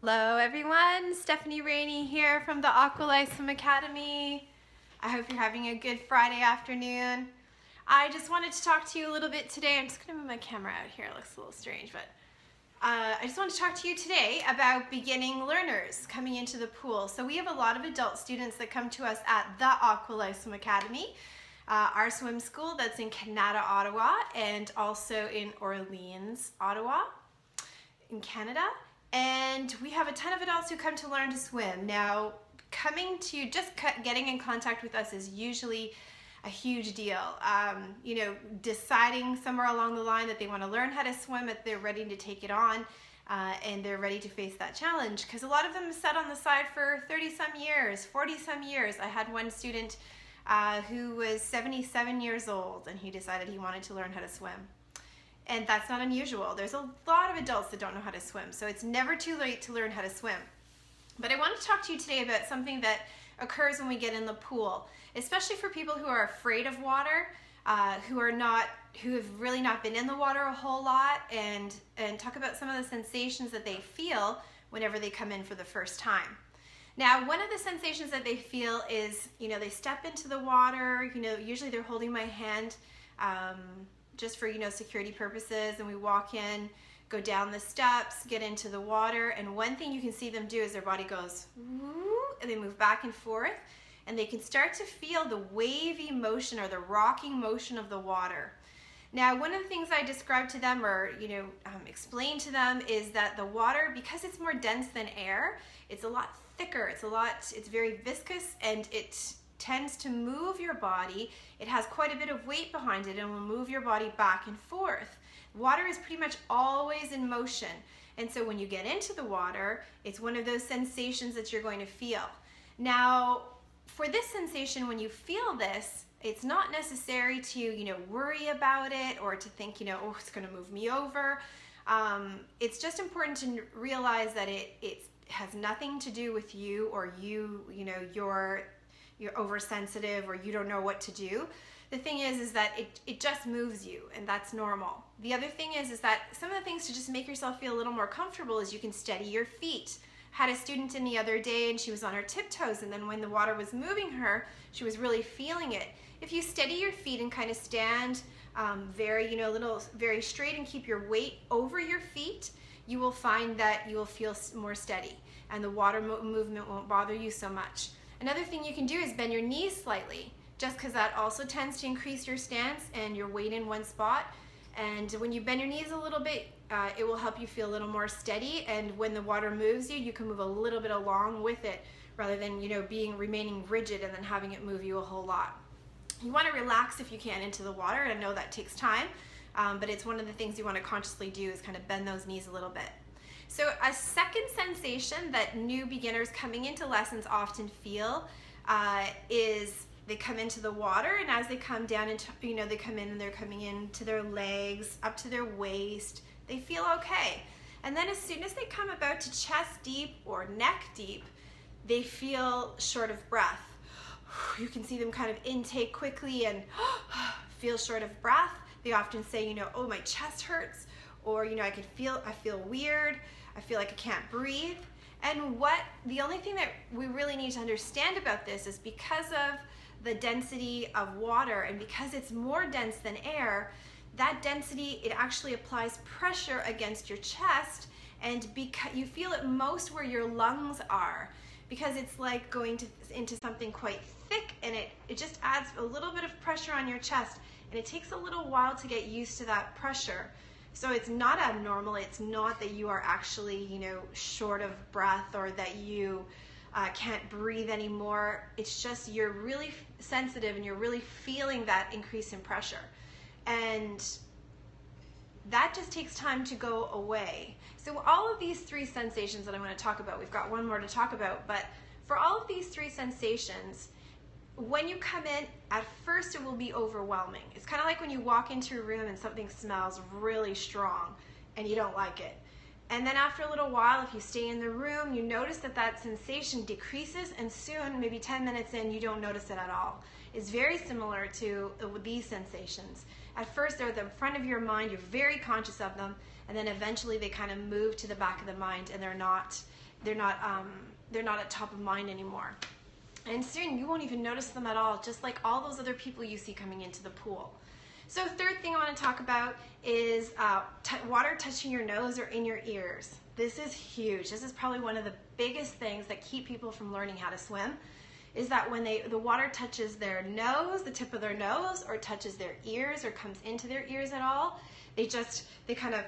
Hello everyone, Stephanie Rainey here from the Aqualife Swim Academy. I hope you're having a good Friday afternoon. I just wanted to talk to you a little bit today. I'm just going to move my camera out here, it looks a little strange, but I just want to talk to you today about beginning learners coming into the pool. So we have a lot of adult students that come to us at the Aqualife Swim Academy, our swim school that's in Canada, Ottawa, and also in Orleans, Ottawa, in Canada. And we have a ton of adults who come to learn to swim. Now, getting in contact with us is usually a huge deal. Deciding somewhere along the line that they want to learn how to swim, that they're ready to take it on, and they're ready to face that challenge. Because a lot of them sat on the side for 30-some years, 40-some years. I had one student who was 77 years old, and he decided he wanted to learn how to swim. And that's not unusual. There's a lot of adults that don't know how to swim, so it's never too late to learn how to swim. But I want to talk to you today about something that occurs when we get in the pool, especially for people who are afraid of water, who have really not been in the water a whole lot, and talk about some of the sensations that they feel whenever they come in for the first time. Now, one of the sensations that they feel is, they step into the water, usually they're holding my hand, just for security purposes, and we walk in, go down the steps, get into the water, and one thing you can see them do is their body goes woo, and they move back and forth, and they can start to feel the wavy motion or the rocking motion of the water. Now, one of the things I describe to them or explain to them is that the water, because it's more dense than air, it's a lot thicker, it's very viscous, and it tends to move your body. It has quite a bit of weight behind it and will move your body back and forth. Water is pretty much always in motion. And so when you get into the water, it's one of those sensations that you're going to feel. Now, for this sensation, when you feel this, it's not necessary to, worry about it or to think, oh, it's going to move me over. It's just important to realize that it has nothing to do with you or you're oversensitive or you don't know what to do. The thing is that it just moves you, and that's normal. The other thing is that some of the things to just make yourself feel a little more comfortable is you can steady your feet. Had a student in the other day and she was on her tiptoes, and then when the water was moving her, she was really feeling it. If you steady your feet and kind of stand very straight and keep your weight over your feet, you will find that you will feel more steady and the water movement won't bother you so much. Another thing you can do is bend your knees slightly, just because that also tends to increase your stance and your weight in one spot. And when you bend your knees a little bit, it will help you feel a little more steady. And when the water moves you, you can move a little bit along with it, rather than remaining rigid and then having it move you a whole lot. You want to relax if you can into the water. I know that takes time, but it's one of the things you want to consciously do is kind of bend those knees a little bit. So a second sensation that new beginners coming into lessons often feel is they come into the water, and as they come down into, they come in and they're coming into their legs, up to their waist, they feel okay. And then as soon as they come about to chest deep or neck deep, they feel short of breath. You can see them kind of intake quickly and feel short of breath. They often say, oh, my chest hurts, or I feel weird. I feel like I can't breathe. And the only thing that we really need to understand about this is because of the density of water and because it's more dense than air, that density, it actually applies pressure against your chest, and because you feel it most where your lungs are, because it's like going into something quite thick, and it just adds a little bit of pressure on your chest, and it takes a little while to get used to that pressure. So it's not abnormal. It's not that you are actually, short of breath or that you can't breathe anymore. It's just you're really sensitive and you're really feeling that increase in pressure. And that just takes time to go away. So all of these three sensations that I'm going to talk about, we've got one more to talk about, but for all of these three sensations, when you come in, at first it will be overwhelming. It's kind of like when you walk into a room and something smells really strong and you don't like it. And then after a little while, if you stay in the room, you notice that sensation decreases, and soon, maybe 10 minutes in, you don't notice it at all. It's very similar to these sensations. At first, they're at the front of your mind, you're very conscious of them, and then eventually they kind of move to the back of the mind, and they're not they're not at top of mind anymore. And soon you won't even notice them at all, just like all those other people you see coming into the pool. So third thing I want to talk about is water touching your nose or in your ears. This is huge. This is probably one of the biggest things that keep people from learning how to swim, is that when the water touches their nose, the tip of their nose, or touches their ears or comes into their ears at all, they kind of,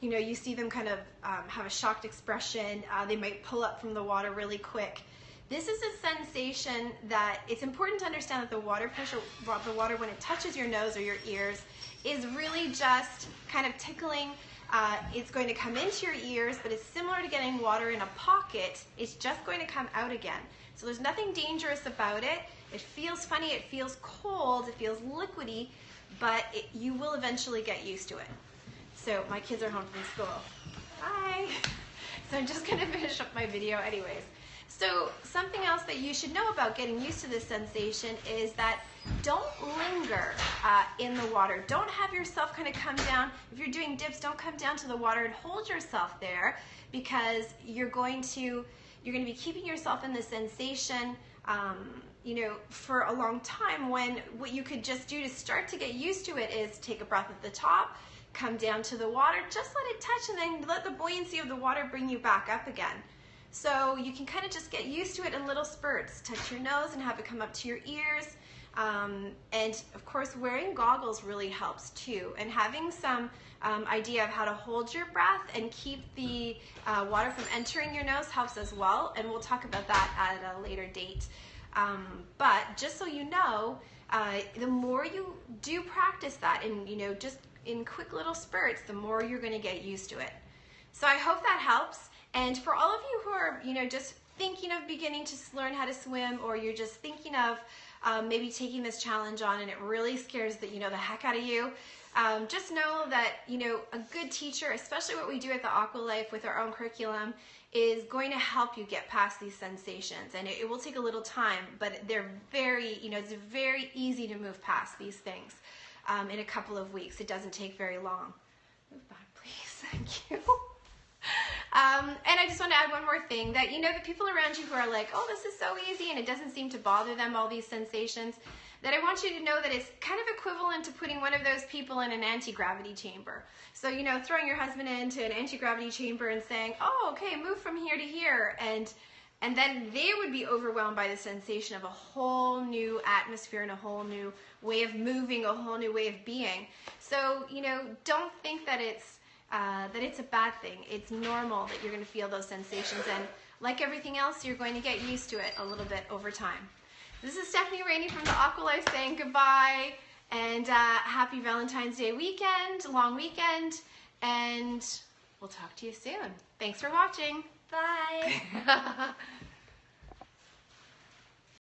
you know, you see them kind of have a shocked expression. They might pull up from the water really quick. This is a sensation that it's important to understand that the water pressure, the water when it touches your nose or your ears, is really just kind of tickling. It's going to come into your ears, but it's similar to getting water in a pocket. It's just going to come out again. So there's nothing dangerous about it. It feels funny, it feels cold, it feels liquidy, but you will eventually get used to it. So my kids are home from school. Bye. So I'm just gonna finish up my video anyways. So something else that you should know about getting used to this sensation is that don't linger in the water. Don't have yourself kind of come down. If you're doing dips, don't come down to the water and hold yourself there, because you're going to be keeping yourself in the sensation you know, for a long time, when what you could just do to start to get used to it is take a breath at the top, come down to the water, just let it touch, and then let the buoyancy of the water bring you back up again. So you can kind of just get used to it in little spurts. Touch your nose and have it come up to your ears. And of course, wearing goggles really helps too. And having some idea of how to hold your breath and keep the water from entering your nose helps as well. And we'll talk about that at a later date. But just so you know, the more you do practice that, and you know, just in quick little spurts, the more you're going to get used to it. So I hope that helps. And for all of you who are, you know, just thinking of beginning to learn how to swim, or you're just thinking of maybe taking this challenge on and it really scares the heck out of you, just know that, you know, a good teacher, especially what we do at the Aqua Life with our own curriculum, is going to help you get past these sensations. And it will take a little time, but they're very, you know, it's very easy to move past these things in a couple of weeks. It doesn't take very long. Move back, please. Thank you. And I just want to add one more thing, that, you know, the people around you who are like, oh, this is so easy and it doesn't seem to bother them, all these sensations, that I want you to know that it's kind of equivalent to putting one of those people in an anti-gravity chamber. So, you know, throwing your husband into an anti-gravity chamber and saying, oh, okay, move from here to here, and then they would be overwhelmed by the sensation of a whole new atmosphere and a whole new way of moving, a whole new way of being. So, you know, don't think that it's a bad thing. It's normal that you're going to feel those sensations, and like everything else, you're going to get used to it a little bit over time. This is Stephanie Rainey from the Aqua Life saying goodbye, and happy Valentine's Day weekend, long weekend, and we'll talk to you soon. Thanks for watching. Bye.